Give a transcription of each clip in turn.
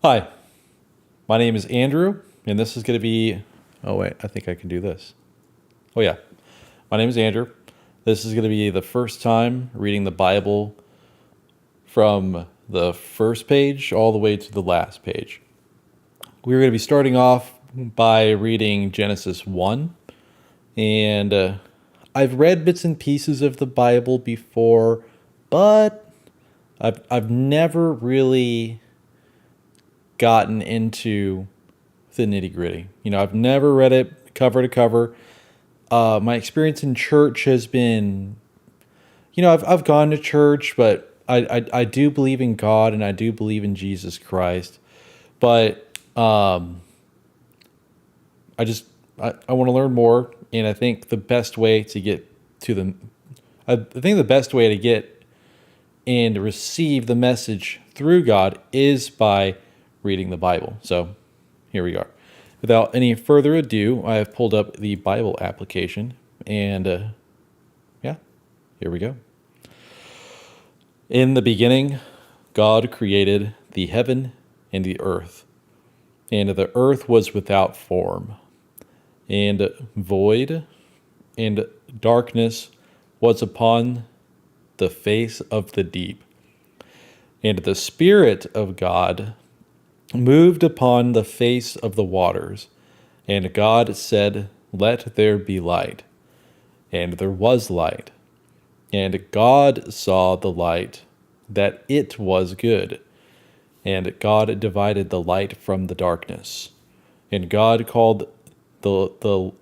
Hi, my name is Andrew, and this is going to be. Oh, wait, I think I can do this. Oh, yeah. My name is Andrew. This is going to be the first time reading the Bible from the first page all the way to the last page. We're going to be starting off by reading Genesis 1. And I've read bits and pieces of the Bible before, but I've never really gotten into the nitty gritty. I've never read it cover to cover. My experience in church has been, I've gone to church, but I do believe in God and I do believe in Jesus Christ. But I want to learn more, and I think the best way to get to the best way to get and receive the message through God is by reading the Bible. So here we are. Without any further ado, I have pulled up the Bible application, and yeah, here we go. In the beginning, God created the heaven and the earth, and the earth was without form and void, and darkness was upon the face of the deep. And the Spirit of God moved upon the face of the waters. And God said, "Let there be light." And there was light. And God saw the light, that it was good. And God divided the light from the darkness. And God called the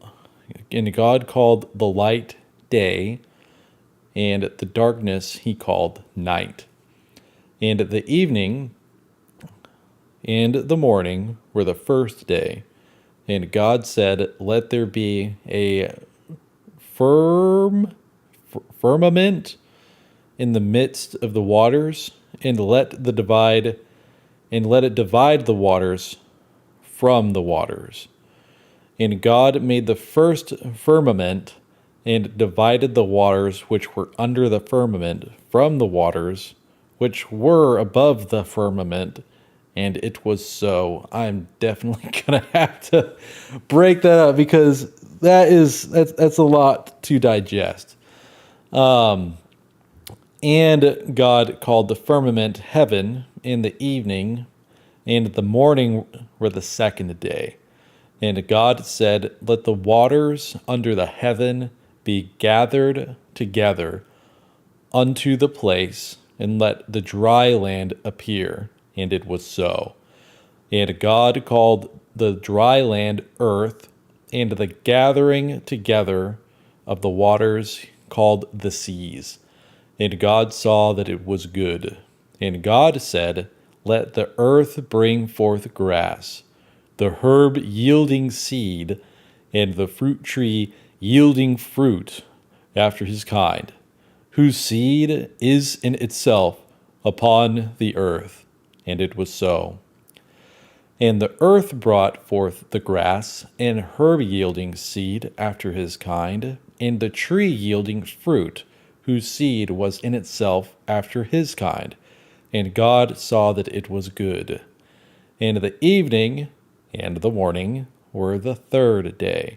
light day, and the darkness he called night. And the evening and the morning were the first day. And God said, "Let there be a firmament in the midst of the waters, and let it divide the waters from the waters." And God made the first firmament, and divided the waters which were under the firmament from the waters which were above the firmament. And it was so. I'm definitely gonna have to break that up because that's a lot to digest. And God called the firmament heaven in the evening, and the morning were the second day. And God said, "Let the waters under the heaven be gathered together unto the place, and let the dry land appear." And it was so. And God called the dry land earth, and the gathering together of the waters called the seas. And God saw that it was good. And God said, "Let the earth bring forth grass, the herb yielding seed, and the fruit tree yielding fruit after his kind, whose seed is in itself upon the earth." And it was so. And the earth brought forth the grass, and herb yielding seed after his kind, and the tree yielding fruit, whose seed was in itself after his kind. And God saw that it was good. And the evening and the morning were the third day.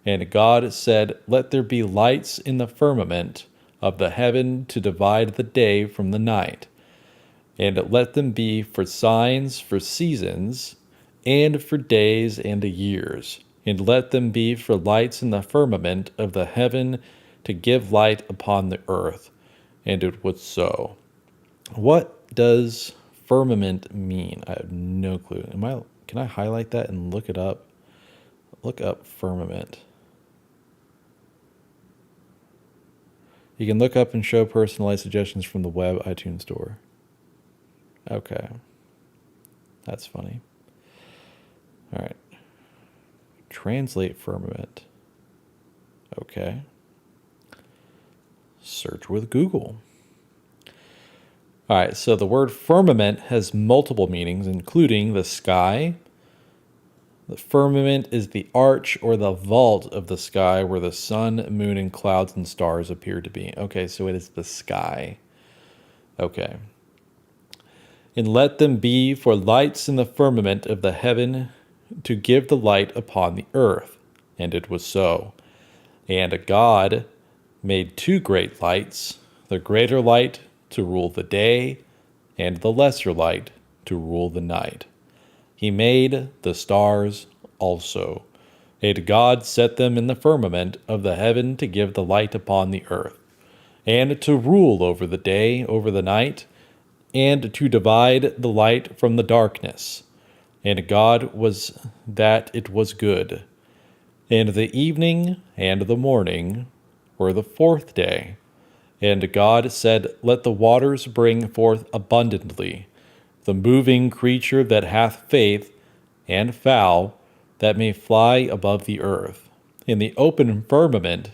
And God said, "Let there be lights in the firmament of the heaven to divide the day from the night. And let them be for signs, for seasons, and for days and years. And let them be for lights in the firmament of the heaven to give light upon the earth." And it was so. What does firmament mean? I have no clue. Can I highlight that and look it up? Look up firmament. You can look up and show personalized suggestions from the web iTunes store. Okay. That's funny. All right. Translate firmament. Okay. Search with Google. All right, so the word firmament has multiple meanings, including the sky. The firmament is the arch or the vault of the sky where the sun, moon, and clouds and stars appear to be. Okay, so it is the sky. Okay. and let them be for lights in the firmament of the heaven to give the light upon the earth. And it was so. And God made two great lights, the greater light to rule the day, and the lesser light to rule the night. He made the stars also. And God set them in the firmament of the heaven to give the light upon the earth, and to rule over the day, over the night, and to divide the light from the darkness. And God was that it was good. And the evening and the morning were the fourth day. And God said, let the waters bring forth abundantly the moving creature that hath faith, and fowl that may fly above the earth, in the open firmament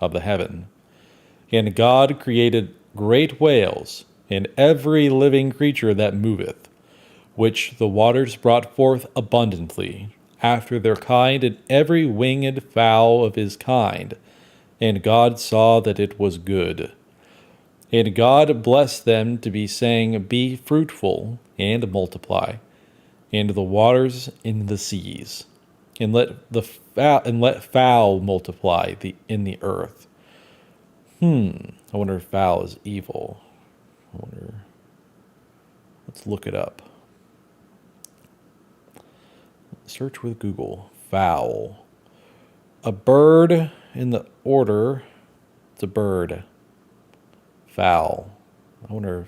of the heaven. And God created great whales, and every living creature that moveth, which the waters brought forth abundantly, after their kind, and every winged fowl of his kind. And God saw that it was good. And God blessed them to be, saying, be fruitful, and multiply, and the waters in the seas, and let fowl multiply in the earth. I wonder if fowl is evil. Let's look it up. Search with Google. Fowl. A bird in the order. It's a bird. Fowl. I wonder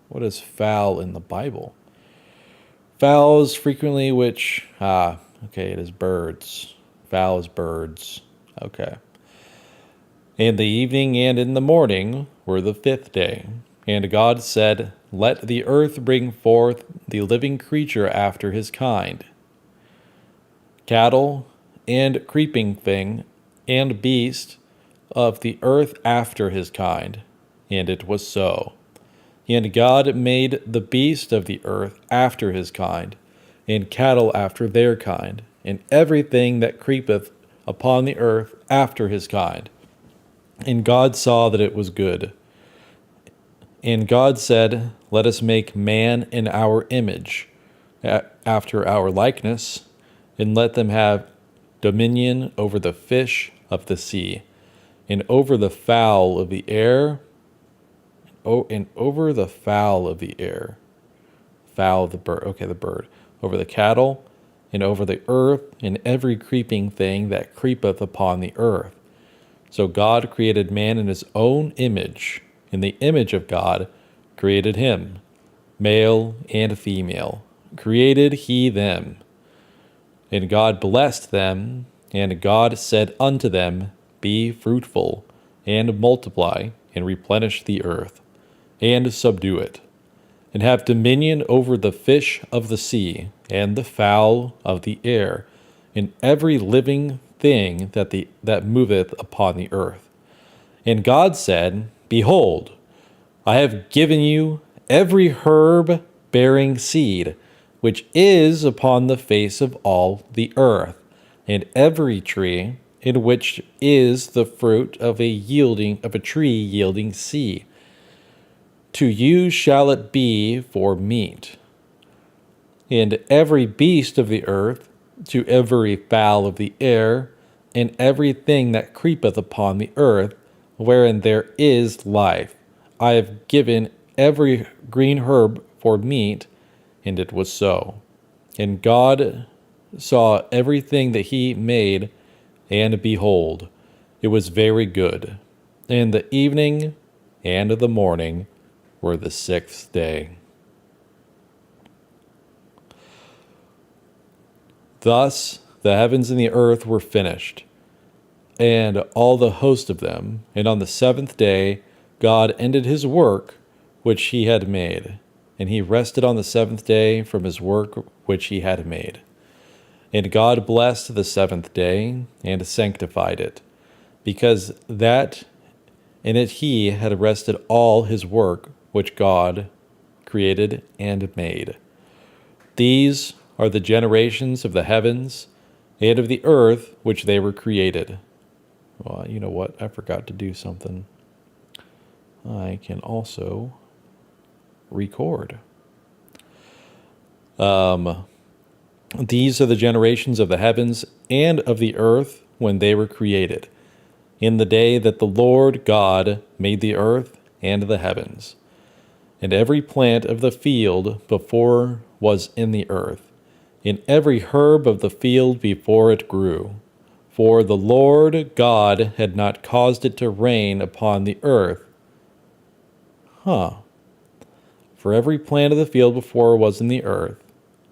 what is fowl in the Bible? Fowl is frequently which okay, it is birds. Fowl is birds. Okay. In the evening and in the morning were the fifth day. And God said, let the earth bring forth the living creature after his kind, cattle and creeping thing and beast of the earth after his kind. And it was so. And God made the beast of the earth after his kind, and cattle after their kind, and everything that creepeth upon the earth after his kind. And God saw that it was good. And God said, let us make man in our image, after our likeness, and let them have dominion over the fish of the sea, and over the fowl of the air, and over the fowl of the air, fowl of the bird, okay, the bird, over the cattle, and over the earth, and every creeping thing that creepeth upon the earth. So God created man in his own image. In the image of God created him, male and female, created he them. And God blessed them, and God said unto them, be fruitful, and multiply, and replenish the earth, and subdue it, and have dominion over the fish of the sea, and the fowl of the air, and every living thing that moveth upon the earth. And God said, behold, I have given you every herb bearing seed, which is upon the face of all the earth, and every tree in which is the fruit of a tree yielding seed. To you shall it be for meat. And every beast of the earth, to every fowl of the air, and everything that creepeth upon the earth, wherein there is life, I have given every green herb for meat. And it was so. And God saw everything that he made, and behold, it was very good. And the evening and the morning were the sixth day. Thus the heavens and the earth were finished, and all the host of them. And on the seventh day God ended his work which he had made, and he rested on the seventh day from his work which he had made. And God blessed the seventh day, and sanctified it, because that in it he had rested all his work which God created and made. These are the generations of the heavens and of the earth which they were created. Well, you know what? I forgot to do something. I can also record. These are the generations of the heavens and of the earth when they were created, in the day that the Lord God made the earth and the heavens. And every plant of the field before was in the earth, and every herb of the field before it grew. For the Lord God had not caused it to rain upon the earth. For every plant of the field before was in the earth,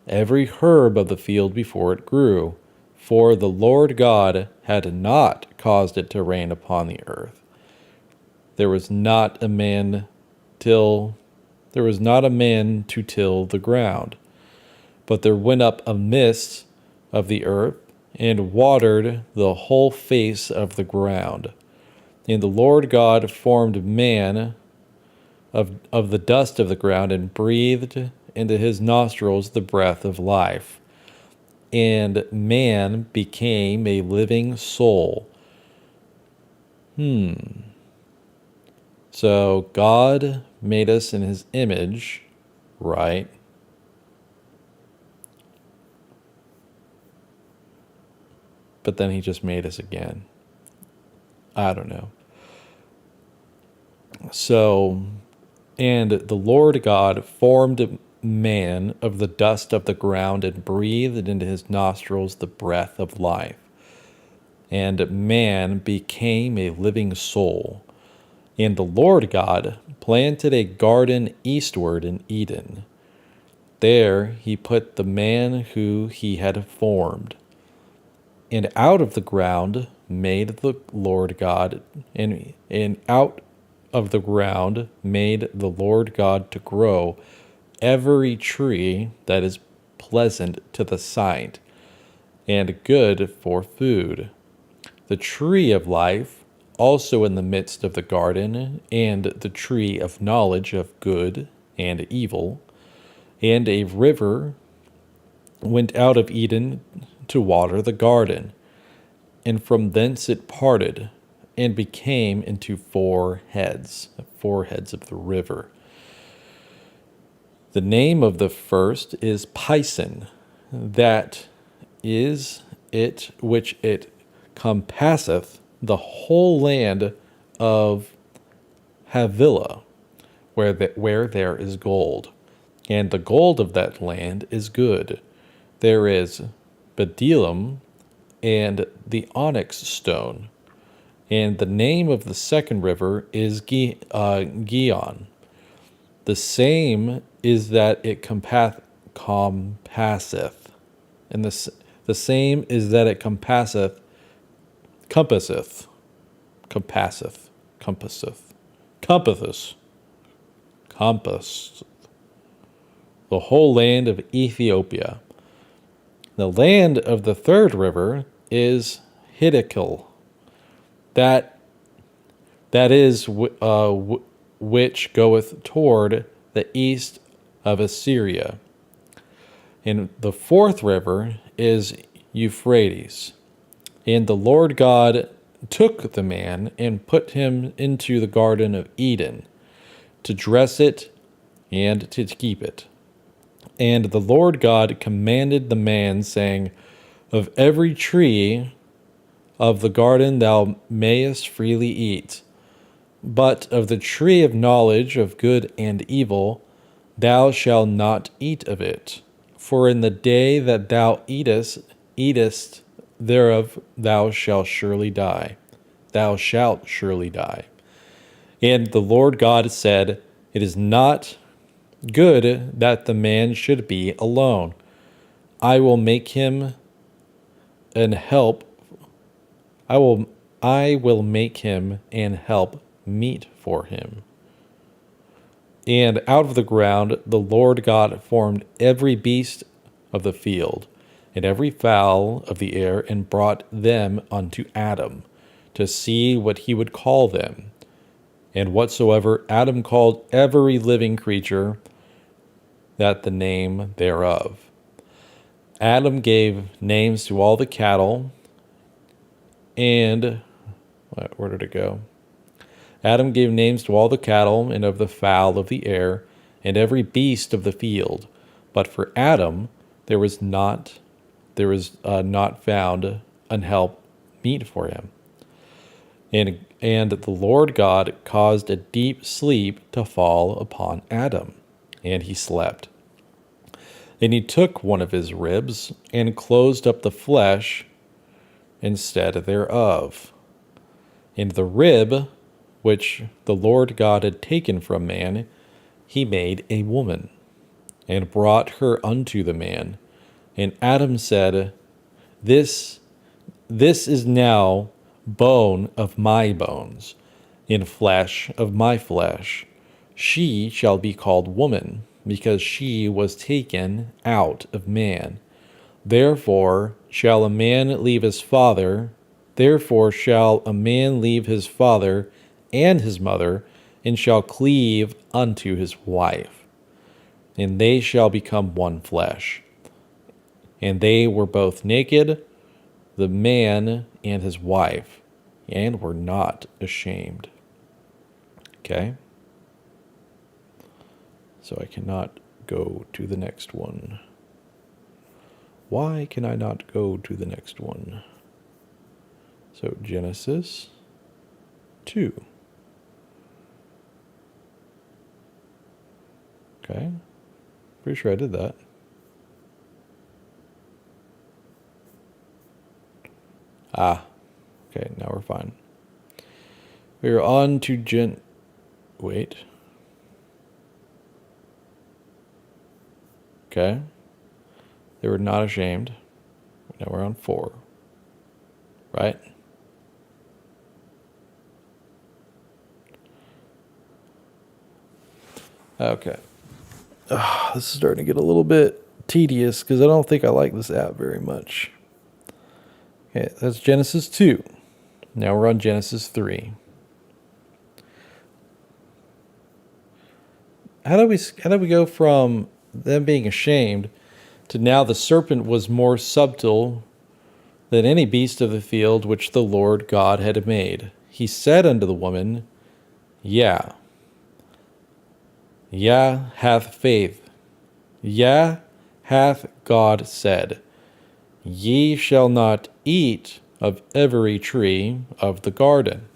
every herb of the field before it grew. For the Lord God had not caused it to rain upon the earth. There was not a man to till the ground. But there went up a mist of the earth, and watered the whole face of the ground. And the Lord God formed man of the dust of the ground, and breathed into his nostrils the breath of life. And man became a living soul. So God made us in his image, right? But then he just made us again. I don't know. So, and the Lord God formed man of the dust of the ground, and breathed into his nostrils the breath of life. And man became a living soul. And the Lord God planted a garden eastward in Eden. There he put the man who he had formed. And out of the ground made the Lord God, and out of the ground made the Lord God to grow every tree that is pleasant to the sight, and good for food. The tree of life also in the midst of the garden, and the tree of knowledge of good and evil. And a river went out of Eden to water the garden, and from thence it parted, and became into four heads of the river. The name of the first is Pison, that is it which it compasseth the whole land of Havilah, where there is gold. And the gold of that land is good. There is bdellium and the onyx stone. And the name of the second river is Gihon. The same is that it compasseth. And the same is that it compasseth. The whole land of Ethiopia. The land of the third river is Hiddekel. That is which goeth toward the east of Assyria. And the fourth river is Euphrates. And the Lord God took the man and put him into the garden of Eden, to dress it and to keep it. And the Lord God commanded the man, saying, Of every tree of the garden thou mayest freely eat, but of the tree of knowledge of good and evil thou shalt not eat of it. For in the day that thou eatest thereof, thou shalt surely die. Thou shalt surely die. And the Lord God said, It is not good that the man should be alone. I will make him an help. I will make him and help meet for him. And out of the ground the Lord God formed every beast of the field, and every fowl of the air, and brought them unto Adam, to see what he would call them. And whatsoever Adam called every living creature, that the name thereof. Adam gave names to all the cattle, and where did it go? Adam gave names to all the cattle, and of the fowl of the air, and every beast of the field. But for Adam there was not found an help meet for him. And the Lord God caused a deep sleep to fall upon Adam, and he slept. And he took one of his ribs and closed up the flesh instead thereof. And the rib which the Lord God had taken from man, he made a woman, and brought her unto the man. And Adam said, This is now bone of my bones, and flesh of my flesh. She shall be called woman, because she was taken out of man. Therefore shall a man leave his father, therefore shall a man leave his father and his mother, and shall cleave unto his wife, and they shall become one flesh. And they were both naked, the man and his wife, and were not ashamed. Okay? So I cannot go to the next one. Why can I not go to the next one? So Genesis 2. Okay. Pretty sure I did that. Okay, now we're fine. We're on to Wait. Okay. They were not ashamed. Now we're on 4. Right? Okay. This is starting to get a little bit tedious because I don't think I like this app very much. Okay, that's Genesis 2. Now we're on Genesis 3. How do we go from them being ashamed to now the serpent was more subtle than any beast of the field which the Lord God had made? He said unto the woman, Yeah, hath faith. Yeah, hath God said, Ye shall not eat of every tree of the garden.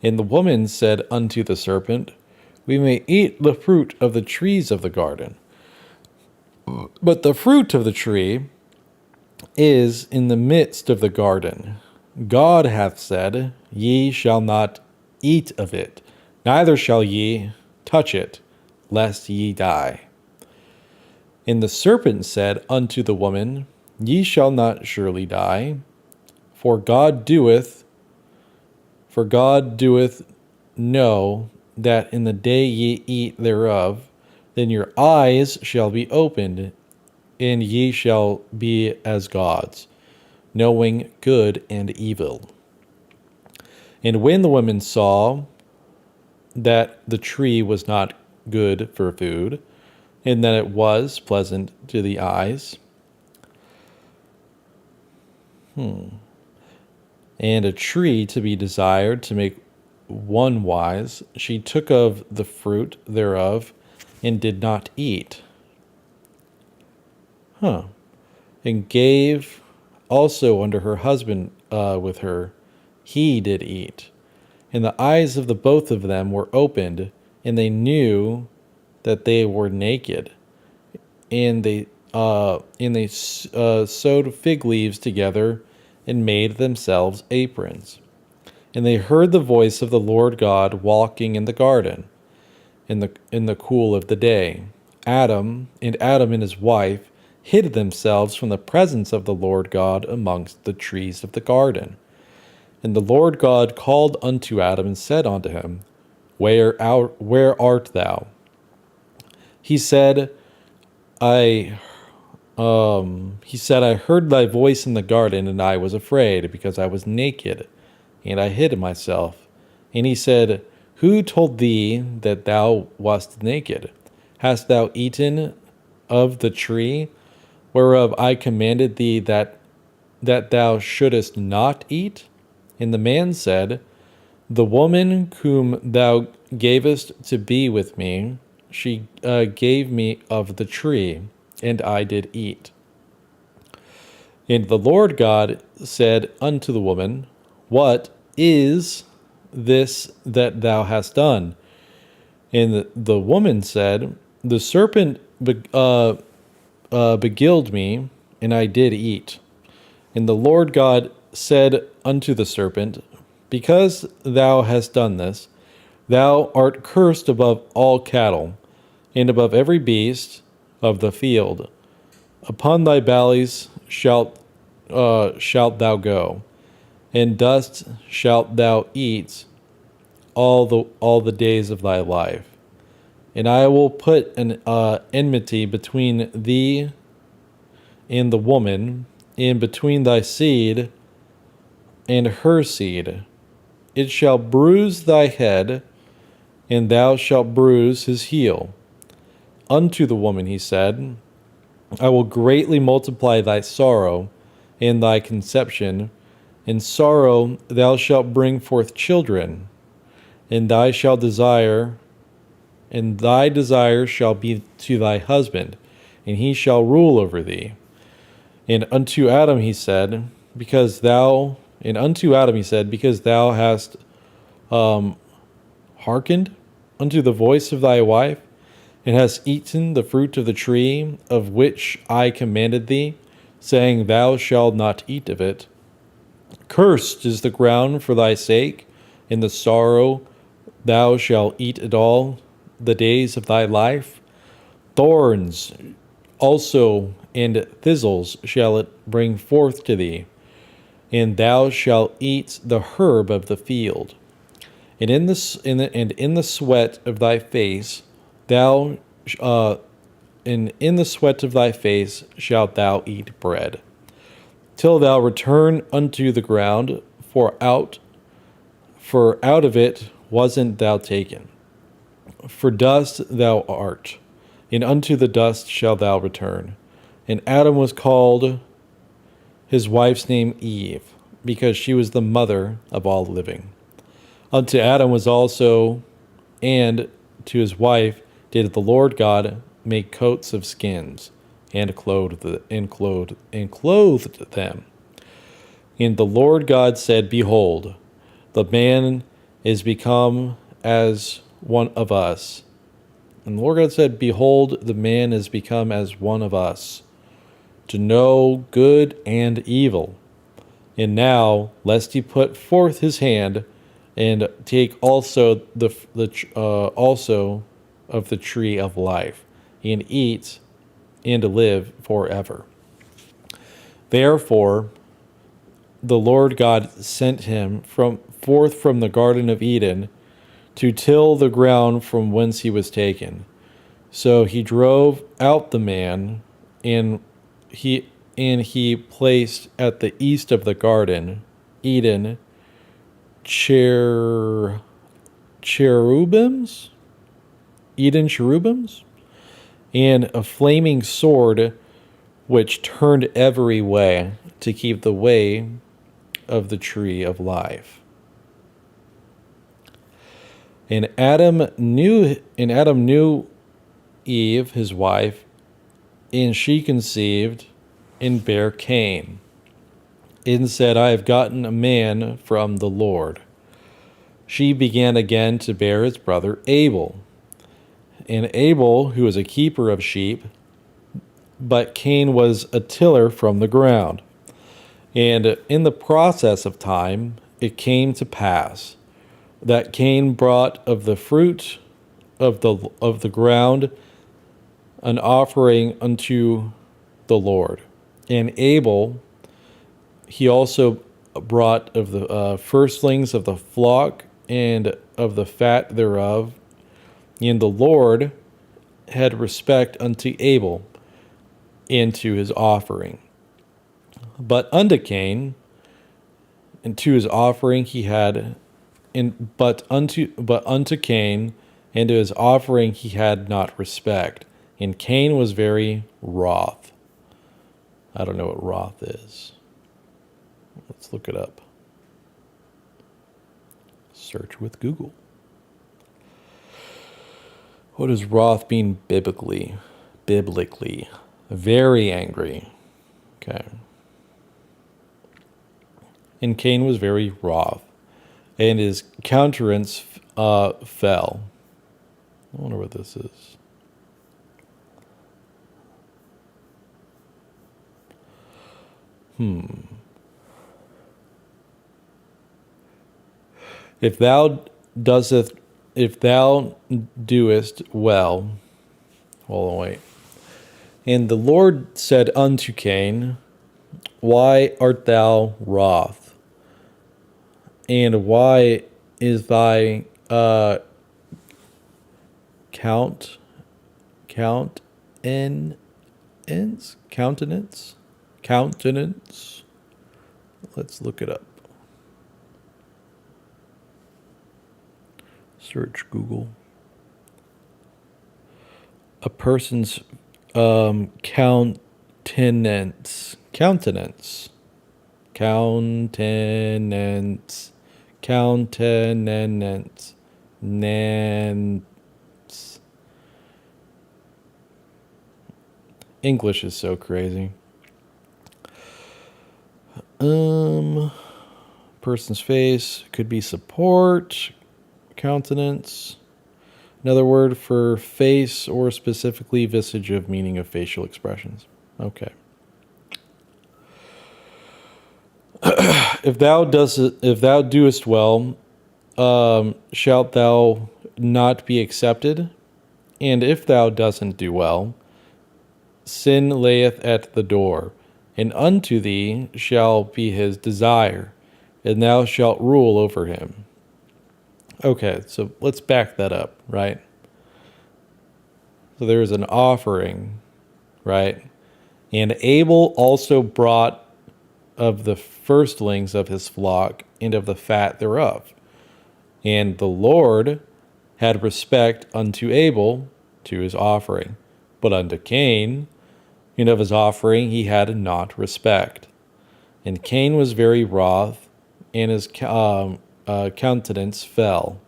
And the woman said unto the serpent, We may eat the fruit of the trees of the garden, but the fruit of the tree is in the midst of the garden. God hath said, Ye shall not eat of it, neither shall ye touch it, lest ye die. And the serpent said unto the woman, Ye shall not surely die, for God doeth know that in the day ye eat thereof, then your eyes shall be opened, and ye shall be as gods, knowing good and evil. And when the woman saw that the tree was not good for food, and that it was pleasant to the eyes, and a tree to be desired to make one wise, she took of the fruit thereof, and did not eat. And gave also unto her husband with her, he did eat. And the eyes of the both of them were opened, and they knew that they were naked. And they sewed fig leaves together and made themselves aprons. And they heard the voice of the Lord God walking in the garden in the cool of the day. Adam and his wife hid themselves from the presence of the Lord God amongst the trees of the garden. And the Lord God called unto Adam and said unto him, Where art thou? He said, I heard thy voice in the garden, and I was afraid, because I was naked, and I hid myself. And he said, Who told thee that thou wast naked? Hast thou eaten of the tree whereof I commanded thee that thou shouldest not eat? And the man said, The woman whom thou gavest to be with me, she gave me of the tree, and I did eat. And the Lord God said unto the woman, What is this that thou hast done? And the woman said, The serpent beguiled me, and I did eat. And the Lord God said unto the serpent, Because thou hast done this, thou art cursed above all cattle, and above every beast of the field. Upon thy bellies shalt thou go, and dust shalt thou eat all the days of thy life. And I will put an enmity between thee and the woman, and between thy seed and her seed. It shall bruise thy head, and thou shalt bruise his heel. Unto the woman he said, I will greatly multiply thy sorrow and thy conception. In sorrow thou shalt bring forth children, and thy desire shall be to thy husband, and he shall rule over thee. And unto Adam he said, Because thou hast hearkened unto the voice of thy wife, and hast eaten the fruit of the tree of which I commanded thee, saying, Thou shalt not eat of it. Cursed is the ground for thy sake, in the sorrow thou shalt eat it all the days of thy life. Thorns also and thistles shall it bring forth to thee, and thou shalt eat the herb of the field. And in the sweat of thy face thou and in the sweat of thy face shalt thou eat bread, till thou return unto the ground, for out of it wasn't thou taken. For dust thou art, and unto the dust shalt thou return. And Adam was called his wife's name Eve, because she was the mother of all living. Unto Adam was also, and to his wife did the Lord God make coats of skins, and clothed them. And the Lord God said, Behold, the man is become as one of us. And the Lord God said, Behold, the man is become as one of us, to know good and evil. And now, lest he put forth his hand, and take also also of the tree of life, and eat, and live forever. Therefore, the Lord God sent him forth from the Garden of Eden to till the ground from whence he was taken. So he drove out the man, and he placed at the east of the garden, Eden, cherubims, and a flaming sword which turned every way to keep the way of the tree of life. And Adam knew Eve, his wife, and she conceived and bare Cain, and said, I have gotten a man from the Lord. She began again to bear his brother Abel. And Abel, who was a keeper of sheep, but Cain was a tiller from the ground. And in the process of time, it came to pass that Cain brought of the fruit of the ground an offering unto the Lord. And Abel, he also brought of the firstlings of the flock and of the fat thereof. And the Lord had respect unto Abel and to his offering. But unto Cain, and to his offering he had, but unto Cain and to his offering he had not respect. And Cain was very wroth. I don't know what wroth is. Let's look it up. Search with Google. What does wrath mean biblically? Biblically. Very angry. Okay. And Cain was very wroth, and his countenance fell. I wonder what this is. If thou doest, if thou doest well, hold on, wait. And the Lord said unto Cain, why art thou wroth? And why is thy count in countenance? Countenance. Let's look it up. Search Google. A person's countenance. Countenance. Countenance. Countenance. Nance. English is so crazy. Person's face could be support, countenance. Another word for face or specifically visage of meaning of facial expressions. Okay. If thou doest well, shalt thou not be accepted? And if thou doesn't do well, sin layeth at the door, and unto thee shall be his desire, and thou shalt rule over him. Okay, so let's back that up, right? So there is an offering, right? And Abel also brought of the firstlings of his flock and of the fat thereof. And the Lord had respect unto Abel to his offering, but unto Cain and of his offering he had not respect. And Cain was very wroth, and his countenance fell.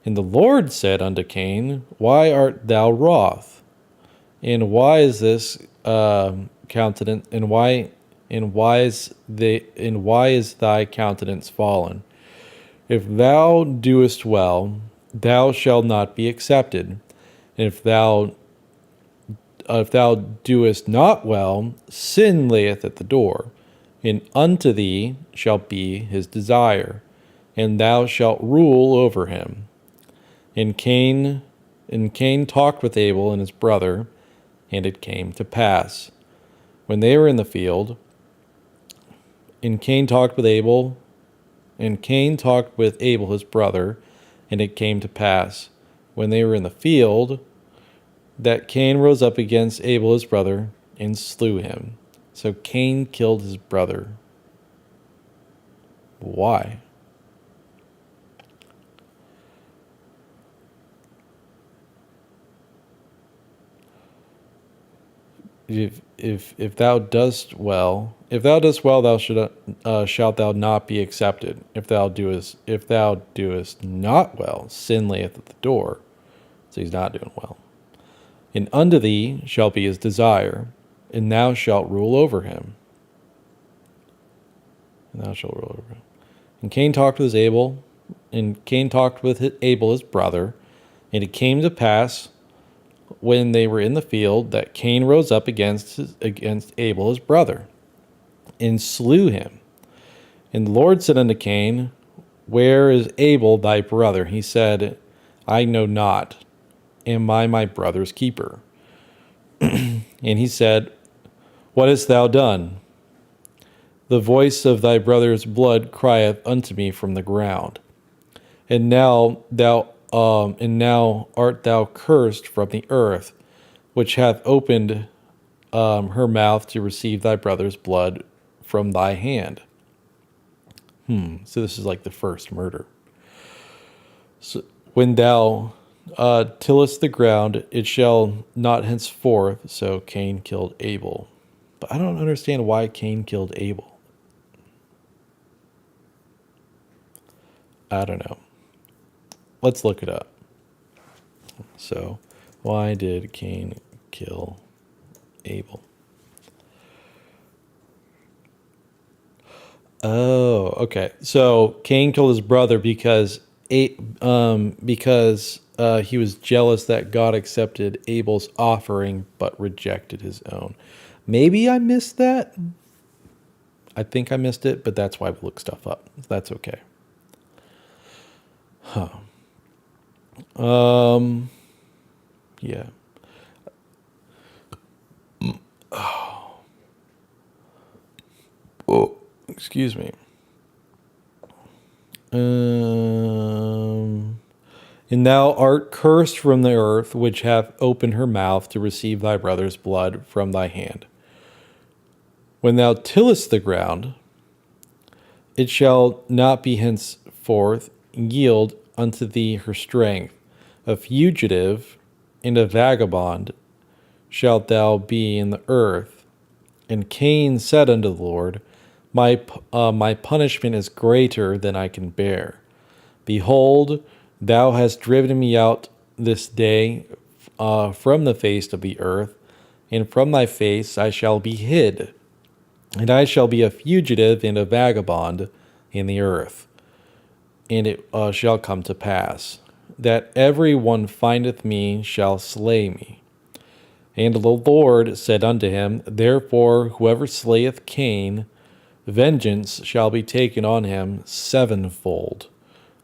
And the Lord said unto Cain, why art thou wroth? And why is this countenance? And why is thy countenance fallen? If thou doest well, thou shalt not be accepted. And if thou doest not well, sin layeth at the door, and unto thee shall be his desire, and thou shalt rule over him. And Cain talked with Abel and his brother, and it came to pass, when they were in the field, and Cain talked with Abel his brother, and it came to pass, when they were in the field, that Cain rose up against Abel his brother, and slew him. So Cain killed his brother. Why? If thou dost well, thou shalt thou not be accepted. If thou doest not well, sin layeth at the door. So he's not doing well. And unto thee shall be his desire, and thou shalt rule over him. And thou shalt rule over him. And Cain talked with Abel his brother, and it came to pass, when they were in the field, that Cain rose up against Abel his brother, and slew him. And the Lord said unto Cain, where is Abel thy brother? He said, I know not. Am I my brother's keeper? And he said, what hast thou done? The voice of thy brother's blood crieth unto me from the ground. And now art thou cursed from the earth, which hath opened her mouth to receive thy brother's blood from thy hand. So this is like the first murder. So when thou tillest the ground, it shall not henceforth. So Cain killed Abel. But I don't understand why Cain killed Abel. I don't know. Let's look it up. So, why did Cain kill Abel? Oh, okay. So Cain killed his brother because he was jealous that God accepted Abel's offering but rejected his own. Maybe I missed that. I think I missed it, but that's why we look stuff up. That's okay. Yeah. Oh, excuse me. And thou art cursed from the earth, which hath opened her mouth to receive thy brother's blood from thy hand. When thou tillest the ground, it shall not be henceforth yield unto thee her strength. A fugitive and a vagabond shalt thou be in the earth. And Cain said unto the Lord, my punishment is greater than I can bear. Behold, thou hast driven me out this day from the face of the earth, and from thy face I shall be hid, and I shall be a fugitive and a vagabond in the earth. And it shall come to pass that every one findeth me shall slay me. And the Lord said unto him, therefore whoever slayeth Cain, vengeance shall be taken on him sevenfold.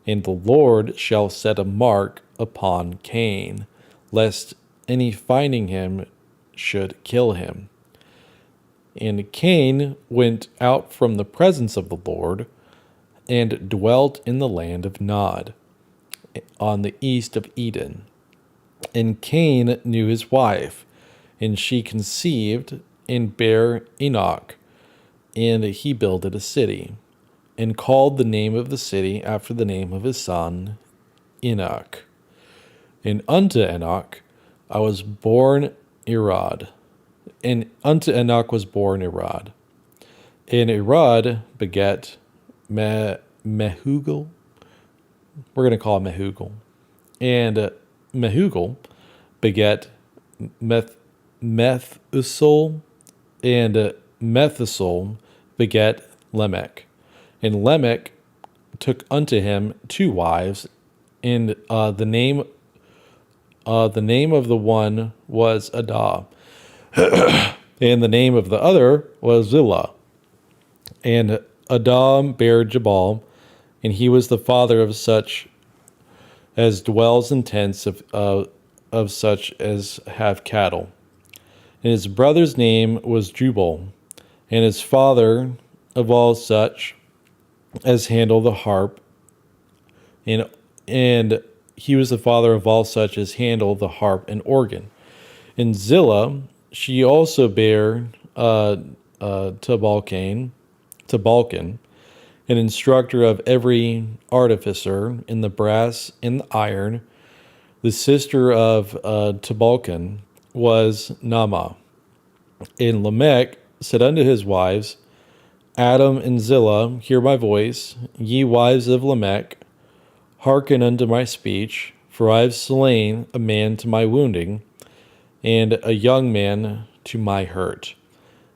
And the Lord shall set a mark upon Cain, lest any finding him should kill him. And Cain went out from the presence of the Lord, and dwelt in the land of Nod, on the east of Eden. And Cain knew his wife, and she conceived and bare Enoch, and he builded a city, and called the name of the city after the name of his son, Enoch. And unto Enoch I was born Irad, and unto Enoch was born Irad. And Irad begat Mehugal. We're going to call him Mehugal. And Mehugal begat Methuselah, and Methuselah begat Lamech. And Lamech took unto him two wives, and the name of the one was Adah, and the name of the other was Zillah. And Adam bare Jabal, and he was the father of such as dwells in tents of such as have cattle. And his brother's name was Jubal, and his father of all such as handle the harp, and he was the father of all such as handle the harp and organ. And Zillah, she also bare Tubalcain, an instructor of every artificer in the brass and the iron. The sister of Tubalcain was Naamah. And Lamech said unto his wives, Adam and Zillah, hear my voice, ye wives of Lamech, hearken unto my speech, for I have slain a man to my wounding, and a young man to my hurt.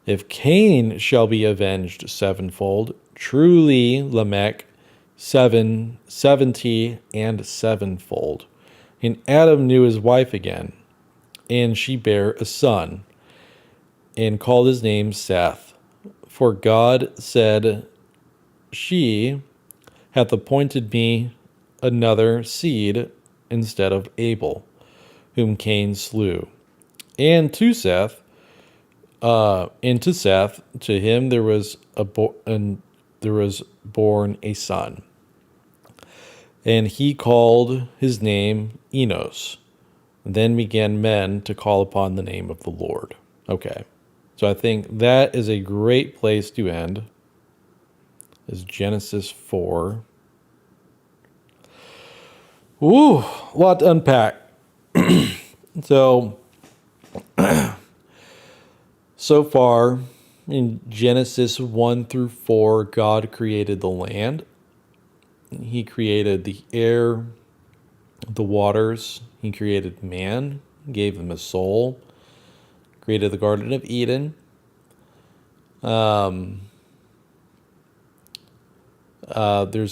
If Cain shall be avenged sevenfold, truly Lamech 70 and sevenfold. And Adam knew his wife again, and she bare a son, and called his name Seth. For God said, she hath appointed me another seed instead of Abel, whom Cain slew. And to Seth, to him there was born a son, and he called his name Enos. Then began men to call upon the name of the Lord. Okay, so I think that is a great place to end. Is Genesis 4. Ooh, a lot to unpack. So far, in Genesis 1 through 4, God created the land. He created the air, the waters, He created man, gave them a soul, created the Garden of Eden. There's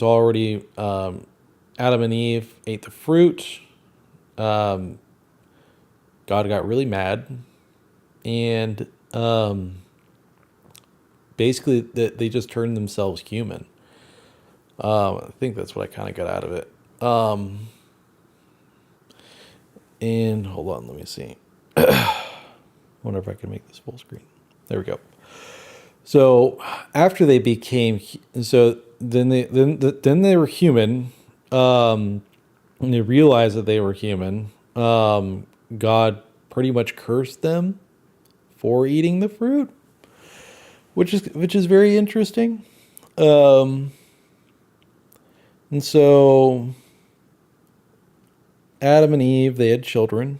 already Adam and Eve ate the fruit. God got really mad, and basically they just turned themselves human. I think that's what I kind of got out of it. And hold on, let me see. Wonder if I can make this full screen. There we go. So after they became, so then they were human. And they realized that they were human. God pretty much cursed them for eating the fruit, which is very interesting. And so Adam and Eve, they had children,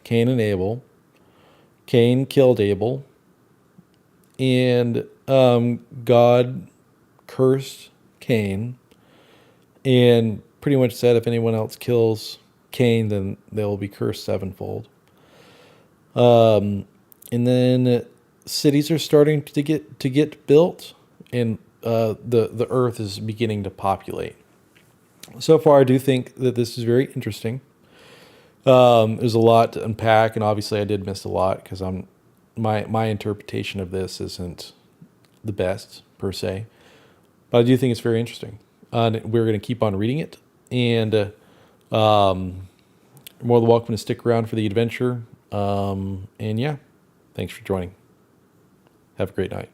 Cain and Abel. Cain killed Abel, and God cursed Cain, and pretty much said if anyone else kills Cain, then they'll be cursed sevenfold. And then cities are starting to get built, and the earth is beginning to populate. So far, I do think that this is very interesting. There's a lot to unpack, and obviously I did miss a lot because my interpretation of this isn't the best per se, but I do think it's very interesting. We're going to keep on reading it, and more than welcome to stick around for the adventure. And yeah, thanks for joining. Have a great night.